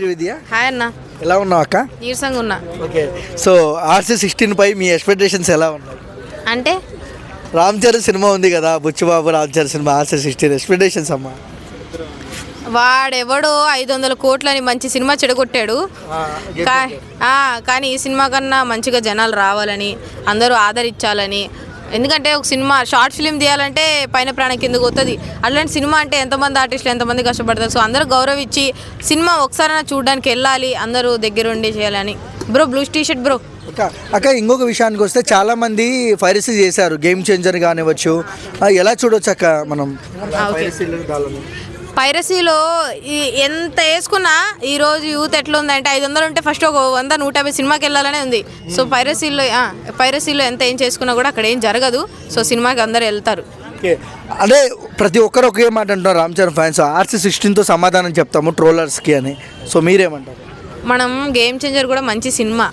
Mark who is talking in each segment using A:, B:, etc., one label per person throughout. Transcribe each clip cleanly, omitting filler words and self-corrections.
A: విద్య
B: hi అన్న,
A: ఎలా ఉన్నావు అక్క?
B: నీరసంగా ఉన్నా.
A: ఓకే, సో RC16 పై మీ ఎక్స్పెక్టేషన్స్ ఎలా ఉన్నాయి?
B: అంటే
A: రామ్ చరణ్ సినిమా ఉంది కదా, Buchibabu Ram Charan cinema RC16 expectations అమ్మా.
B: వాడెవడో 500 కోట్లని మంచి సినిమా చెడగొట్టాడు. కానీ ఈ సినిమా కన్నా మంచిగా జనాలు రావాలని, అందరూ ఆదరించాలని. ఎందుకంటే ఒక సినిమా షార్ట్ ఫిలిం తీయాలంటే పైన ప్రాణం కిందకు వస్తుంది. అట్లాంటి సినిమా అంటే ఎంతమంది ఆర్టిస్టులు ఎంతమంది కష్టపడతారు. సో అందరూ గౌరవించి సినిమా ఒకసారైనా చూడడానికి వెళ్ళాలి, అందరూ దగ్గరుండి చేయాలని. Bro blue T shirt bro.
A: అక్క ఇంకొక విషయానికి వస్తే చాలా మంది పైరసీ చేశారు, గేమ్ చేంజర్ కానివ్వచ్చు. ఎలా చూడవచ్చు అక్క మనం
B: పైరసీలో ఎంత వేసుకున్నా ఈరోజు యూత్ ఎట్లా ఉందంటే 500 ఉంటే ఫస్ట్ ఒక 100 150 సినిమాకి వెళ్ళాలనే ఉంది. సో పైరసీలో ఎంత ఏం చేసుకున్నా కూడా అక్కడ ఏం జరగదు. సో సినిమాకి అందరూ వెళ్తారు.
A: అదే ప్రతి ఒక్కరు ఒకే మాట అంటారు రామ్ చరణ్ ఫ్యాన్స్, RC16తో సమాధానం చెప్తాము ట్రోలర్స్కి అని. సో మీరేమంటారు?
B: మనం గేమ్ చేంజర్ కూడా మంచి సినిమా.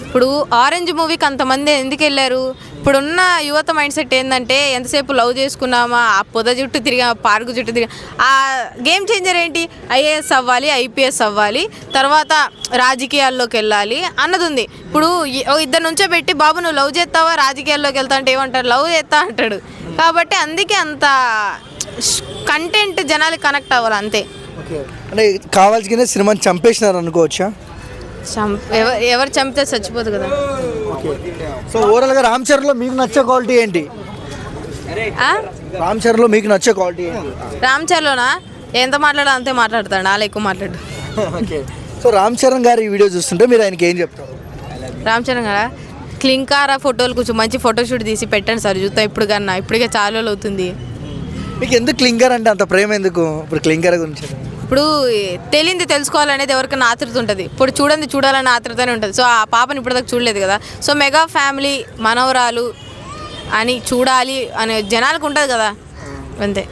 B: ఇప్పుడు ఆరెంజ్ మూవీకి అంతమంది ఎందుకు వెళ్ళారు? ఇప్పుడున్న యువత మైండ్ సెట్ ఏంటంటే ఎంతసేపు లవ్ చేసుకున్నామా, ఆ పొద జుట్టు తిరిగా, పార్కు జుట్టు తిరిగా. ఆ గేమ్ చేంజర్ ఏంటి? IAS అవ్వాలి, IPS అవ్వాలి, తర్వాత రాజకీయాల్లోకి వెళ్ళాలి అన్నది ఉంది. ఇప్పుడు ఇద్దరు నుంచో పెట్టి బాబు నువ్వు లవ్ చేస్తావా రాజకీయాల్లోకి వెళ్తా అంటే ఏమంటారు? లవ్ చేస్తా అంటాడు. కాబట్టి అందుకే అంత కంటెంట్ జనాలకి కనెక్ట్ అవ్వాలి అంతే.
A: అంటే కావాల్సిన సినిమాని చంపేసినారు అనుకోవచ్చా?
B: ఎవరు చంపితే చచ్చిపోదు కదా.
A: సో ఓవరాల్గా రామ్ చరణ్లో మీకు నచ్చే క్వాలిటీ ఏంటి? రామ్ చరణ్లో మీకు నచ్చే క్వాలిటీ ఏంటి?
B: రామ్ చరణ్లోనా ఎంత మాట్లాడాలో అంతే మాట్లాడతాడు, నాలో ఎక్కువ మాట్లాడు.
A: సో రామ్ చరణ్ గారి ఈ వీడియో చూస్తుంటే మీరు ఆయనకి ఏం చెప్తారు?
B: రామ్ చరణ్ గారా క్లింకారా ఫోటోలు కొంచెం మంచి ఫోటోషూట్ తీసి పెట్టండి సార్, చూస్తా ఇప్పుడు కన్నా. ఇప్పటికే చాలా రోజులు అవుతుంది.
A: మీకు ఎందుకు క్లింకర్ అంటే అంత ప్రేమ ఎందుకు? ఇప్పుడు క్లింకర్ గురించి
B: ఇప్పుడు తెలియంది తెలుసుకోవాలనేది ఎవరికైనా ఆతృత ఉంటుంది. ఇప్పుడు చూడాలని ఆతృతనే ఉంటుంది. సో ఆ పాపని ఇప్పటిదాకా చూడలేదు కదా. సో మెగా ఫ్యామిలీ మనవరాలు అని చూడాలి అనే జనాలకు ఉంటుంది కదా, అంతే.